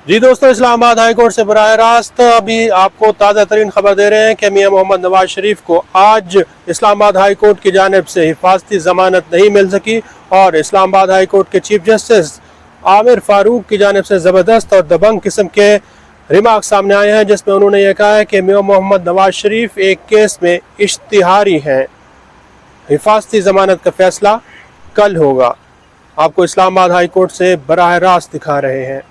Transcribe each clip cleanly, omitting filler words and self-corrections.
जी दोस्तों, Islamabad high court से बराह रास्त अभी आपको ताज़ा तरीन खबर दे रहे हैं कि मियां मोहम्मद नवाज शरीफ को आज इस्लामाबाद हाई कोर्ट की जानिब से हिफाजती ज़मानत नहीं मिल सकी और इस्लामाबाद हाई कोर्ट के चीफ जस्टिस आमिर फारूक की जानिब से ज़बरदस्त और दबंग किस्म के रिमार्क सामने आए हैं, जिसमें उन्होंने यह कहा है कि मियां मोहम्मद नवाज शरीफ एक केस में इश्तिहारी हैं, हिफाजती ज़मानत का फैसला कल होगा। आपको इस्लामाबाद हाई कोर्ट से बराह रास्त दिखा रहे हैं।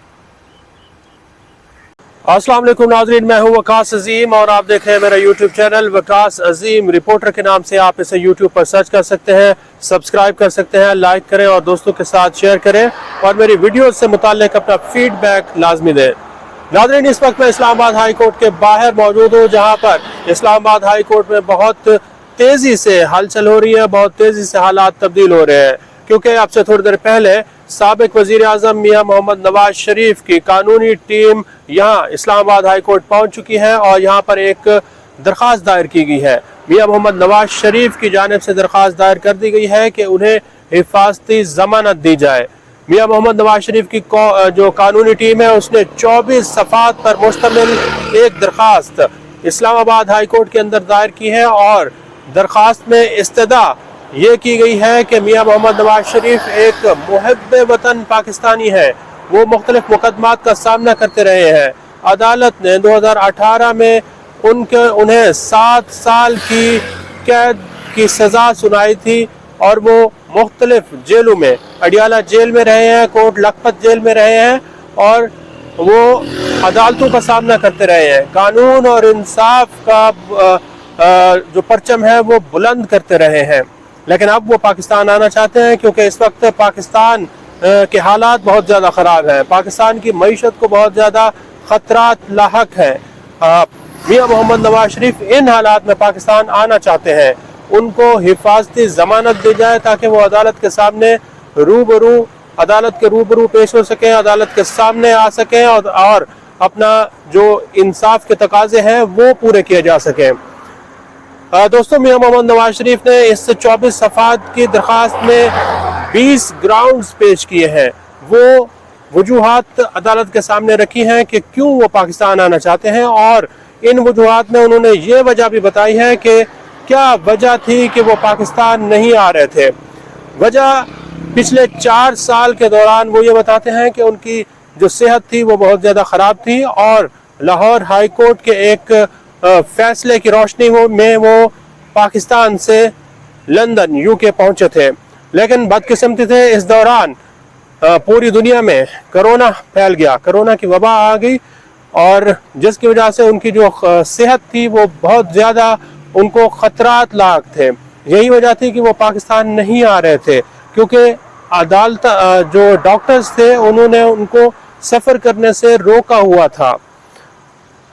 अस्सलाम वालेकुम नाज़रीन, मैं हूं वकास अजीम और आप देख रहे हैं मेरा यूट्यूब चैनल वकास अजीम रिपोर्टर के नाम से। आप इसे यूट्यूब पर सर्च कर सकते हैं, सब्सक्राइब कर सकते हैं, लाइक करें और दोस्तों के साथ शेयर करें और मेरी वीडियो से मुताल्लिक अपना फीडबैक लाजमी दें। नाज़रीन, इस वक्त मैं इस्लामाबाद हाई कोर्ट के बाहर मौजूद हूँ, जहाँ पर इस्लामाबाद हाई कोर्ट में बहुत तेज़ी से हलचल हो रही है, बहुत तेज़ी से हालात तब्दील हो रहे हैं, क्योंकि अब से थोड़ी देर पहले साबिक वज़ीर आज़म मियां मोहम्मद नवाज शरीफ की कानूनी टीम यहाँ इस्लामाबाद हाई कोर्ट पहुँच चुकी है और यहाँ पर एक दरख्वास्त दायर की गई है। मियां मोहम्मद नवाज शरीफ की जानिब से दरख्वास्त दायर कर दी गई है कि उन्हें हिफाजती ज़मानत दी जाए। मियां मोहम्मद नवाज शरीफ की जो कानूनी टीम है उसने 24 सफ़ात पर मुश्तमिल एक दरख्वास्त इस्लामाबाद हाई कोर्ट के अंदर दायर की है और दरख्वास्त में इस्तदा ये की गई है कि मियां मोहम्मद नवाज शरीफ एक मुहब्बे वतन पाकिस्तानी है। वो मुख्तलिफ मुकदमात का सामना करते रहे हैं। अदालत ने 2018 में उन्हें 7 साल की कैद की सज़ा सुनाई थी और वो मुख्तलिफ जेलों में, अडियाला जेल में रहे हैं, कोट लखपत जेल में रहे हैं और वो अदालतों का सामना करते रहे हैं। कानून और इंसाफ का जो परचम है वो बुलंद करते रहे हैं, लेकिन अब वो पाकिस्तान आना चाहते हैं क्योंकि इस वक्त पाकिस्तान के हालात बहुत ज़्यादा ख़राब हैं। पाकिस्तान की मईशत को बहुत ज़्यादा ख़तरात लाहक हैं। मियां मोहम्मद नवाज शरीफ इन हालात में पाकिस्तान आना चाहते हैं। उनको हिफाजती ज़मानत दी जाए ताकि वो अदालत के सामने अदालत के रूबरू पेश हो सकें, अदालत के सामने आ सकें और अपना जो इंसाफ के तकाजे हैं वो पूरे किए जा सकें। दोस्तों, मियां मोहम्मद नवाज शरीफ ने इस 24 सफ़ात की दरख्वास्त में 20 ग्राउंड्स पेश किए हैं। वो वजूहात अदालत के सामने रखी हैं कि क्यों वो पाकिस्तान आना चाहते हैं और इन वजूहात में उन्होंने ये वजह भी बताई है कि क्या वजह थी कि वो पाकिस्तान नहीं आ रहे थे। वजह पिछले 4 साल के दौरान वो ये बताते हैं कि उनकी जो सेहत थी वो बहुत ज़्यादा ख़राब थी और लाहौर हाई कोर्ट के एक फैसले की रोशनी में वो पाकिस्तान से लंदन यूके पहुंचे थे, लेकिन बदकिस्मती थे इस दौरान पूरी दुनिया में कोरोना फैल गया, कोरोना की वबा आ गई और जिसकी वजह से उनकी जो सेहत थी वो बहुत ज़्यादा उनको ख़तरात लाक थे। यही वजह थी कि वो पाकिस्तान नहीं आ रहे थे, क्योंकि अदालत जो डॉक्टर्स थे उन्होंने उनको सफ़र करने से रोका हुआ था।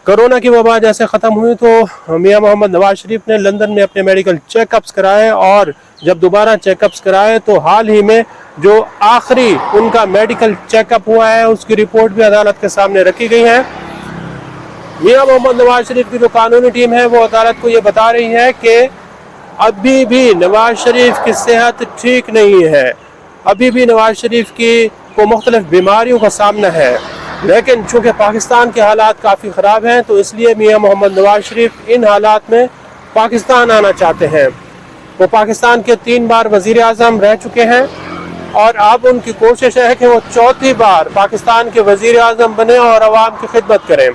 कोरोना की वबा जैसे ख़त्म हुई तो मियां मोहम्मद नवाज शरीफ ने लंदन में अपने मेडिकल चेकअप्स कराए और जब दोबारा चेकअप्स कराए तो हाल ही में जो आखिरी उनका मेडिकल चेकअप हुआ है उसकी रिपोर्ट भी अदालत के सामने रखी गई है। मियां मोहम्मद नवाज शरीफ की जो कानूनी टीम है वो अदालत को ये बता रही है कि अभी भी नवाज शरीफ की सेहत ठीक नहीं है, अभी भी नवाज शरीफ को मुख्तलिफ बीमारियों का सामना है, लेकिन चूँकि पाकिस्तान के हालात काफ़ी ख़राब हैं तो इसलिए मियां मोहम्मद नवाज शरीफ इन हालात में पाकिस्तान आना चाहते हैं। वो पाकिस्तान के 3 बार वज़ीर आज़म रह चुके हैं और अब उनकी कोशिश है कि वो 4थी बार पाकिस्तान के वज़ीर आज़म बने और आवाम की खिदमत करें।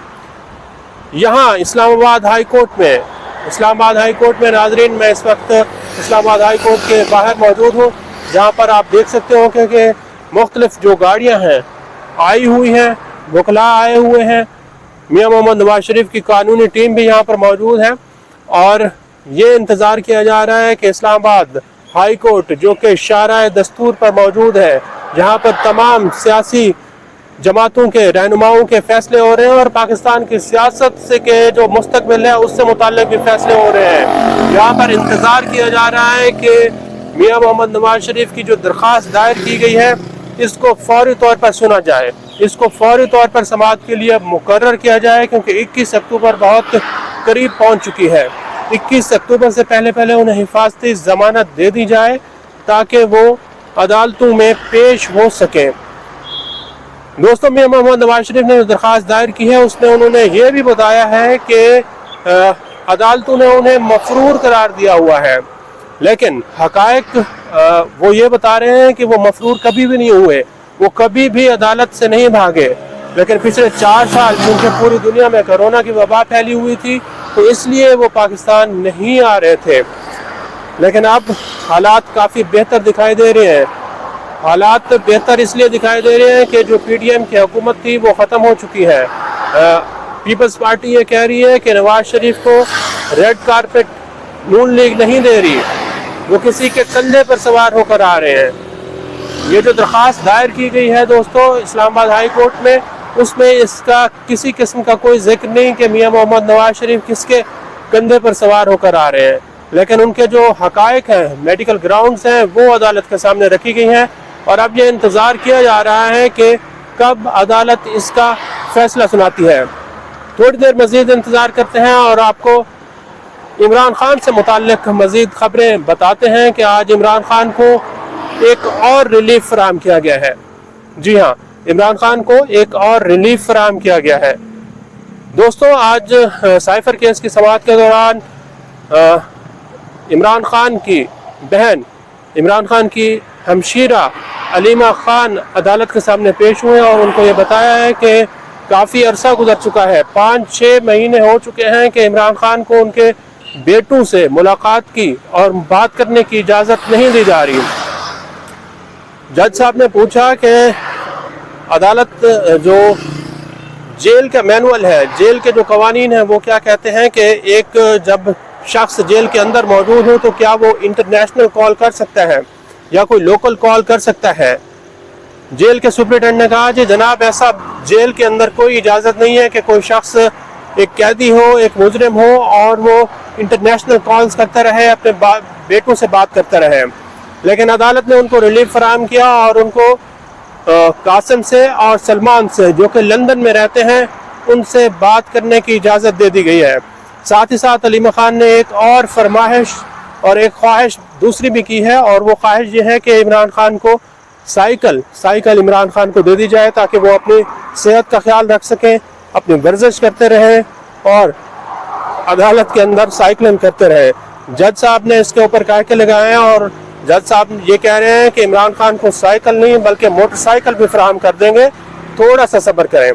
यहाँ इस्लामाबाद हाई कोर्ट में नाज़रीन, मैं इस वक्त इस्लामाबाद हाई कोर्ट के बाहर मौजूद हूँ, जहाँ पर आप देख सकते हो कि मुख्तलिफ जो गाड़ियाँ हैं आई हुई हैं, वकला आए हुए हैं। मियां मोहम्मद नवाज शरीफ की कानूनी टीम भी यहाँ पर मौजूद है और ये इंतज़ार किया जा रहा है कि इस्लामाबाद हाई कोर्ट, जो कि शाराए दस्तूर पर मौजूद है, जहाँ पर तमाम सियासी जमातों के रहनुमाओं के फैसले हो रहे हैं और पाकिस्तान की सियासत से के जो मुस्तकबिल है उससे मुताल्लिक भी फैसले हो रहे हैं। यहाँ पर इंतज़ार किया जा रहा है कि मियां मोहम्मद नवाज शरीफ की जो दरख्वास्त दायर की गई है इसको फौरी तौर पर सुना जाए, इसको फौरी तौर पर समाअत के लिए मुकर्रर किया जाए, क्योंकि 21 अक्टूबर बहुत करीब पहुंच चुकी है। 21 अक्टूबर से पहले उन्हें हिफाजती ज़मानत दे दी जाए ताकि वो अदालतों में पेश हो सकें। दोस्तों मियां मोहम्मद नवाज शरीफ ने जो दरख्वास्त दायर की है उसमें उन्होंने ये भी बताया है कि अदालतों ने उन्हें मफरूर करार दिया हुआ है, लेकिन हकायक वो ये बता रहे हैं कि वो मफरूर कभी भी नहीं हुए, वो कभी भी अदालत से नहीं भागे। लेकिन पिछले 4 साल क्योंकि पूरी दुनिया में कोरोना की वबा फैली हुई थी तो इसलिए वो पाकिस्तान नहीं आ रहे थे। लेकिन अब हालात काफ़ी बेहतर दिखाई दे रहे हैं। हालात बेहतर इसलिए दिखाई दे रहे हैं कि जो PDM की हुकूमत थी वो ख़त्म हो चुकी है। पीपल्स पार्टी ये कह रही है कि नवाज शरीफ को रेड कारपेट नून लीग नहीं दे रही, वो किसी के कंधे पर सवार होकर आ रहे हैं। ये जो दरख्वास्त दायर की गई है दोस्तों इस्लामाबाद हाई कोर्ट में, उसमें इसका किसी किस्म का कोई जिक्र नहीं कि मियां मोहम्मद नवाज शरीफ किसके कंधे पर सवार होकर आ रहे हैं, लेकिन उनके जो हकायक हैं, मेडिकल ग्राउंड्स हैं, वो अदालत के सामने रखी गई हैं। और अब ये इंतज़ार किया जा रहा है कि कब अदालत इसका फैसला सुनाती है। थोड़ी देर मज़ीद इंतज़ार करते हैं और आपको इमरान खान से मुताल्लिक़ मज़ीद ख़बरें बताते हैं कि आज इमरान खान को एक और रिलीफ फराहम किया गया है। जी हाँ, इमरान खान को एक और रिलीफ फराहम किया गया है। दोस्तों आज साइफर केस की समाअत के दौरान इमरान खान की बहन, इमरान खान की हमशीरा अलीमा खान अदालत के सामने पेश हुए और उनको ये बताया है कि काफ़ी अरसा गुजर चुका है, 5-6 महीने हो चुके हैं कि इमरान खान को उनके बेटों से मुलाकात की और बात करने की इजाज़त नहीं दी जा रही। जज साहब ने पूछा कि अदालत जो जेल का मैनुअल है, जेल के जो कवानीन हैं वो क्या कहते हैं कि एक जब शख्स जेल के अंदर मौजूद हो तो क्या वो इंटरनेशनल कॉल कर सकता है या कोई लोकल कॉल कर सकता है। जेल के सुपरिटेंडेंट ने कहा जी जनाब ऐसा जेल के अंदर कोई इजाज़त नहीं है कि कोई शख्स एक कैदी हो, एक मुजरिम हो और वो इंटरनेशनल कॉल्स करता रहे, अपने बेटों से बात करता रहे। लेकिन अदालत ने उनको रिलीफ फराहम किया और उनको कासिम से और सलमान से जो कि लंदन में रहते हैं उनसे बात करने की इजाज़त दे दी गई है। साथ ही साथ अलीमा खान ने एक और फरमाइश और एक ख्वाहिश दूसरी भी की है और वो ख्वाहिश ये है कि इमरान खान को साइकिल इमरान खान को दे दी जाए ताकि वो अपनी सेहत का ख्याल रख सकें, अपनी वर्जिश करते रहें और अदालत के अंदर साइकिलिंग करते रहें। जज साहब ने इसके ऊपर कायके लगाए हैं और जज साहब ये कह रहे हैं कि इमरान खान को साइकिल नहीं बल्कि मोटरसाइकिल भी फराहम कर देंगे, थोड़ा सा सब्र करें।